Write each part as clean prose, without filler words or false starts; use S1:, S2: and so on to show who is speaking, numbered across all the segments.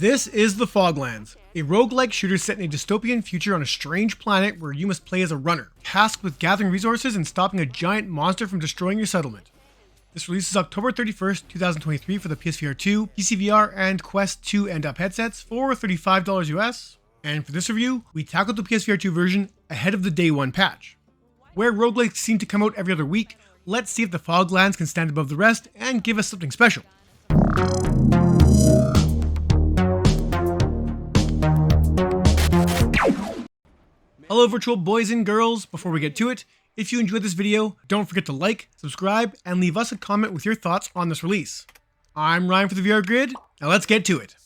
S1: This is the Foglands, a roguelike shooter set in a dystopian future on a strange planet where you must play as a runner, tasked with gathering resources and stopping a giant monster from destroying your settlement. This releases October 31st, 2023 for the PSVR 2, PCVR, and Quest 2 and Up headsets for $35 US. And for this review, we tackled the PSVR 2 version ahead of the day one patch. Where roguelikes seem to come out every other week, let's see if the Foglands can stand above the rest and give us something special. Hello virtual boys and girls, before we get to it, if you enjoyed this video, don't forget to like, subscribe, and leave us a comment with your thoughts on this release. I'm Ryan for the VR Grid, now let's get to it.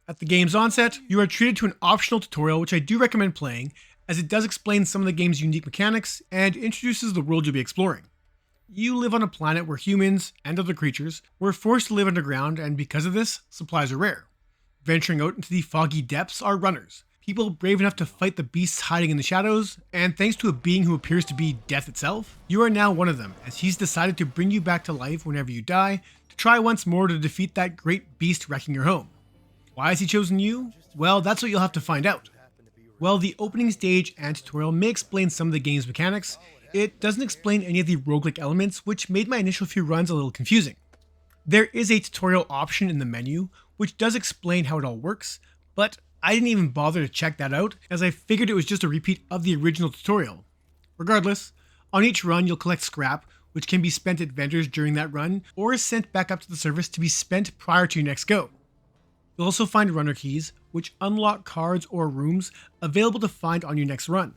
S1: At the game's onset, you are treated to an optional tutorial which I do recommend playing, as it does explain some of the game's unique mechanics and introduces the world you'll be exploring. You live on a planet where humans, and other creatures, were forced to live underground, and because of this, supplies are rare. Venturing out into the foggy depths are runners, people brave enough to fight the beasts hiding in the shadows, and thanks to a being who appears to be death itself, you are now one of them, as he's decided to bring you back to life whenever you die, to try once more to defeat that great beast wrecking your home. Why has he chosen you? Well, that's what you'll have to find out. While the opening stage and tutorial may explain some of the game's mechanics, it doesn't explain any of the roguelike elements, which made my initial few runs a little confusing. There is a tutorial option in the menu, which does explain how it all works, but I didn't even bother to check that out, as I figured it was just a repeat of the original tutorial. Regardless, on each run you'll collect scrap, which can be spent at vendors during that run, or is sent back up to the surface to be spent prior to your next go. You'll also find runner keys, which unlock cards or rooms available to find on your next run.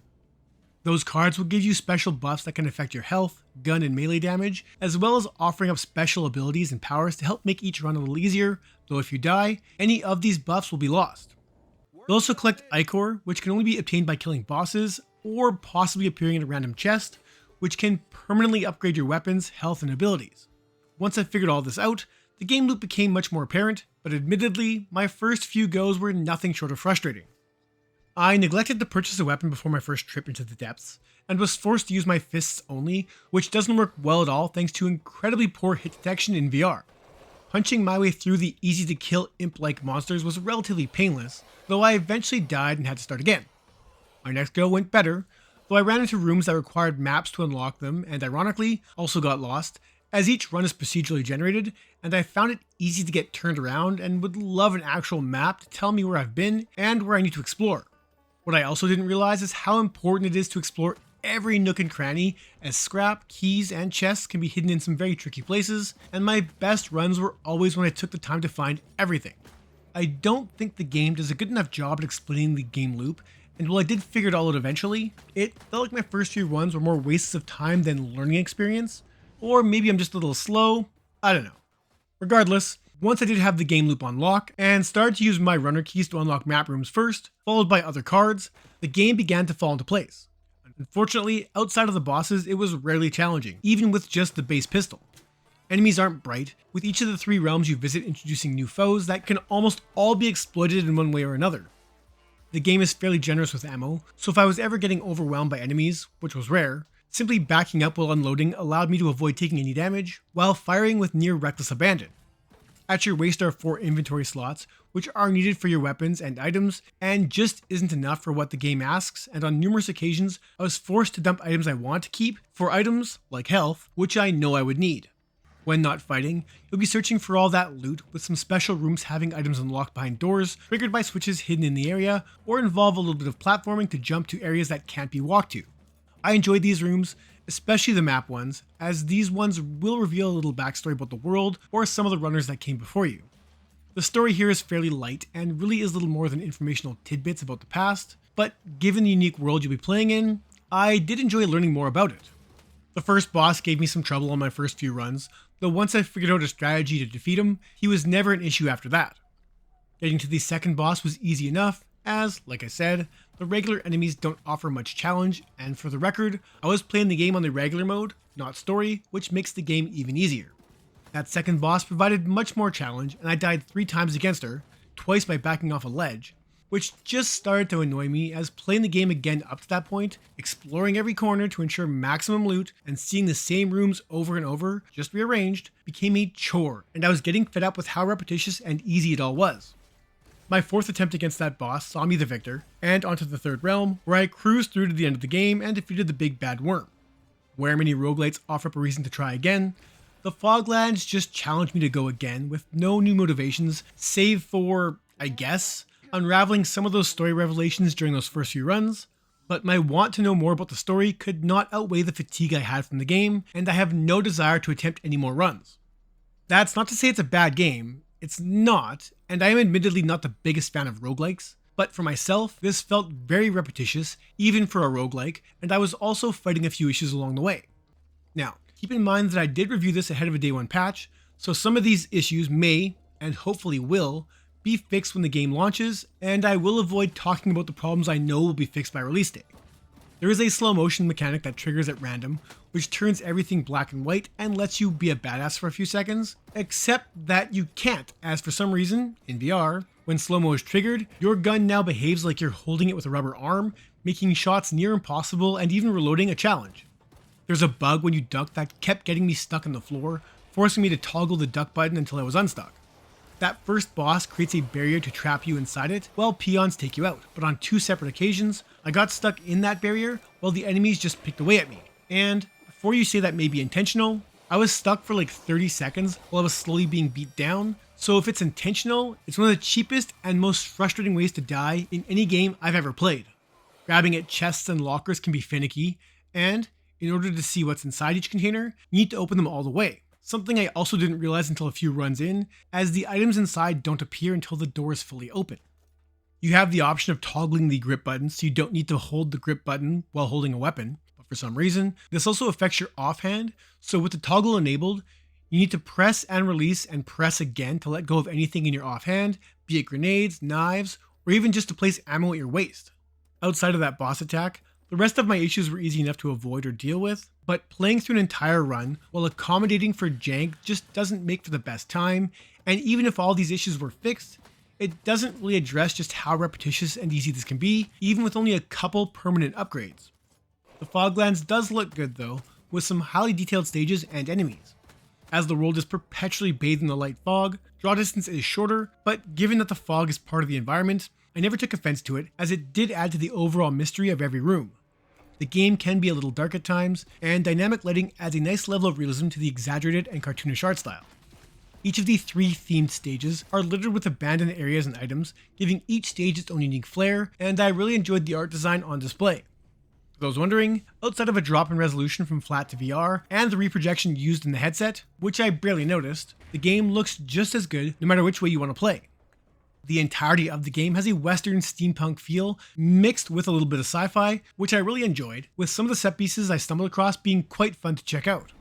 S1: Those cards will give you special buffs that can affect your health, gun and melee damage, as well as offering up special abilities and powers to help make each run a little easier, though if you die, any of these buffs will be lost. You'll also collect Ichor, which can only be obtained by killing bosses, or possibly appearing in a random chest, which can permanently upgrade your weapons, health, and abilities. Once I figured all this out, the game loop became much more apparent, but admittedly, my first few goes were nothing short of frustrating. I neglected to purchase a weapon before my first trip into the depths, and was forced to use my fists only, which doesn't work well at all thanks to incredibly poor hit detection in VR. Punching my way through the easy-to-kill imp-like monsters was relatively painless, though I eventually died and had to start again. My next go went better, though I ran into rooms that required maps to unlock them, and ironically, also got lost, as each run is procedurally generated, and I found it easy to get turned around and would love an actual map to tell me where I've been and where I need to explore. What I also didn't realize is how important it is to explore every nook and cranny, as scrap, keys, and chests can be hidden in some very tricky places, and my best runs were always when I took the time to find everything. I don't think the game does a good enough job at explaining the game loop, and while I did figure it all out eventually, it felt like my first few runs were more wastes of time than learning experience, or maybe I'm just a little slow, I don't know. Regardless, once I did have the game loop on lock, and started to use my runner keys to unlock map rooms first, followed by other cards, the game began to fall into place. Unfortunately, outside of the bosses, it was rarely challenging, even with just the base pistol. Enemies aren't bright, with each of the 3 realms you visit introducing new foes that can almost all be exploited in one way or another. The game is fairly generous with ammo, so if I was ever getting overwhelmed by enemies, which was rare, simply backing up while unloading allowed me to avoid taking any damage, while firing with near reckless abandon. At your waist are 4 inventory slots, which are needed for your weapons and items, and just isn't enough for what the game asks, and on numerous occasions, I was forced to dump items I want to keep for items, like health, which I know I would need. When not fighting, you'll be searching for all that loot, with some special rooms having items unlocked behind doors, triggered by switches hidden in the area, or involve a little bit of platforming to jump to areas that can't be walked to. I enjoyed these rooms, especially the map ones, as these ones will reveal a little backstory about the world or some of the runners that came before you. The story here is fairly light and really is little more than informational tidbits about the past, but given the unique world you'll be playing in, I did enjoy learning more about it. The first boss gave me some trouble on my first few runs, though once I figured out a strategy to defeat him, he was never an issue after that. Getting to the second boss was easy enough, as, like I said, the regular enemies don't offer much challenge, and for the record, I was playing the game on the regular mode, not story, which makes the game even easier. That second boss provided much more challenge, and I died 3 times against her, twice by backing off a ledge, which just started to annoy me, as playing the game again up to that point, exploring every corner to ensure maximum loot, and seeing the same rooms over and over, just rearranged, became a chore, and I was getting fed up with how repetitious and easy it all was. My fourth attempt against that boss saw me the victor, and onto the third realm, where I cruised through to the end of the game and defeated the big bad worm. Where many roguelites offer up a reason to try again, the Foglands just challenged me to go again with no new motivations, save for, I guess, unraveling some of those story revelations during those first few runs, but my want to know more about the story could not outweigh the fatigue I had from the game, and I have no desire to attempt any more runs. That's not to say it's a bad game, it's not, and I am admittedly not the biggest fan of roguelikes, but for myself, this felt very repetitious, even for a roguelike, and I was also fighting a few issues along the way. Now, keep in mind that I did review this ahead of a day one patch, so some of these issues may, and hopefully will, be fixed when the game launches, and I will avoid talking about the problems I know will be fixed by release day. There is a slow motion mechanic that triggers at random, which turns everything black and white and lets you be a badass for a few seconds, except that you can't, as for some reason, in VR, when slow-mo is triggered, your gun now behaves like you're holding it with a rubber arm, making shots near impossible and even reloading a challenge. There's a bug when you duck that kept getting me stuck on the floor, forcing me to toggle the duck button until I was unstuck. That first boss creates a barrier to trap you inside it, while peons take you out, but on two separate occasions, I got stuck in that barrier while the enemies just picked away at me. And, before you say that may be intentional, I was stuck for like 30 seconds while I was slowly being beat down, so if it's intentional, it's one of the cheapest and most frustrating ways to die in any game I've ever played. Grabbing at chests and lockers can be finicky, and, in order to see what's inside each container, you need to open them all the way. Something I also didn't realize until a few runs in, as the items inside don't appear until the door is fully open. You have the option of toggling the grip button so you don't need to hold the grip button while holding a weapon, but for some reason, this also affects your offhand, so with the toggle enabled, you need to press and release and press again to let go of anything in your offhand, be it grenades, knives, or even just to place ammo at your waist. Outside of that boss attack, the rest of my issues were easy enough to avoid or deal with, but playing through an entire run while accommodating for jank just doesn't make for the best time, and even if all these issues were fixed, it doesn't really address just how repetitious and easy this can be, even with only a couple permanent upgrades. The Foglands does look good though, with some highly detailed stages and enemies. As the world is perpetually bathed in the light fog, draw distance is shorter, but given that the fog is part of the environment, I never took offense to it, as it did add to the overall mystery of every room. The game can be a little dark at times, and dynamic lighting adds a nice level of realism to the exaggerated and cartoonish art style. Each of the 3 themed stages are littered with abandoned areas and items, giving each stage its own unique flair, and I really enjoyed the art design on display. For those wondering, outside of a drop in resolution from flat to VR, and the reprojection used in the headset, which I barely noticed, the game looks just as good no matter which way you want to play. The entirety of the game has a Western steampunk feel, mixed with a little bit of sci-fi, which I really enjoyed, with some of the set pieces I stumbled across being quite fun to check out.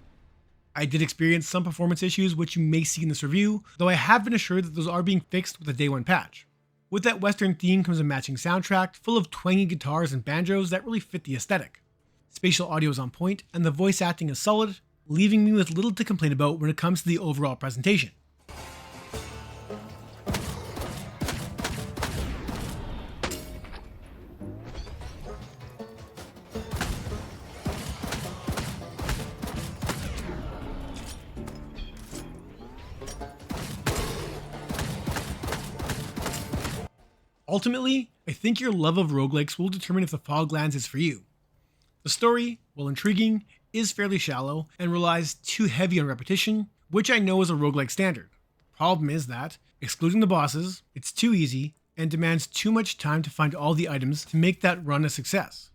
S1: I did experience some performance issues which you may see in this review, though I have been assured that those are being fixed with a day one patch. With that Western theme comes a matching soundtrack full of twangy guitars and banjos that really fit the aesthetic. Spatial audio is on point, and the voice acting is solid, leaving me with little to complain about when it comes to the overall presentation. Ultimately, I think your love of roguelikes will determine if the Foglands is for you. The story, while intriguing, is fairly shallow and relies too heavy on repetition, which I know is a roguelike standard. Problem is that, excluding the bosses, it's too easy and demands too much time to find all the items to make that run a success.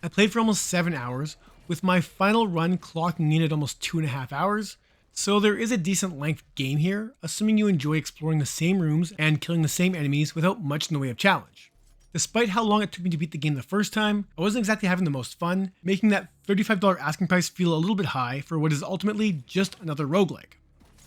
S1: I played for almost 7 hours, with my final run clocking in at almost 2.5 hours, so there is a decent length game here, assuming you enjoy exploring the same rooms and killing the same enemies without much in the way of challenge. Despite how long it took me to beat the game the first time, I wasn't exactly having the most fun, making that $35 asking price feel a little bit high for what is ultimately just another roguelike.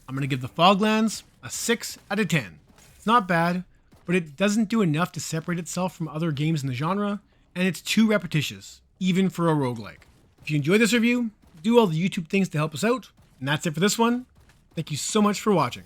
S1: I'm going to give the Foglands a 6 out of 10. It's not bad, but it doesn't do enough to separate itself from other games in the genre, and it's too repetitious, even for a roguelike. If you enjoyed this review, do all the YouTube things to help us out, and that's it for this one. Thank you so much for watching.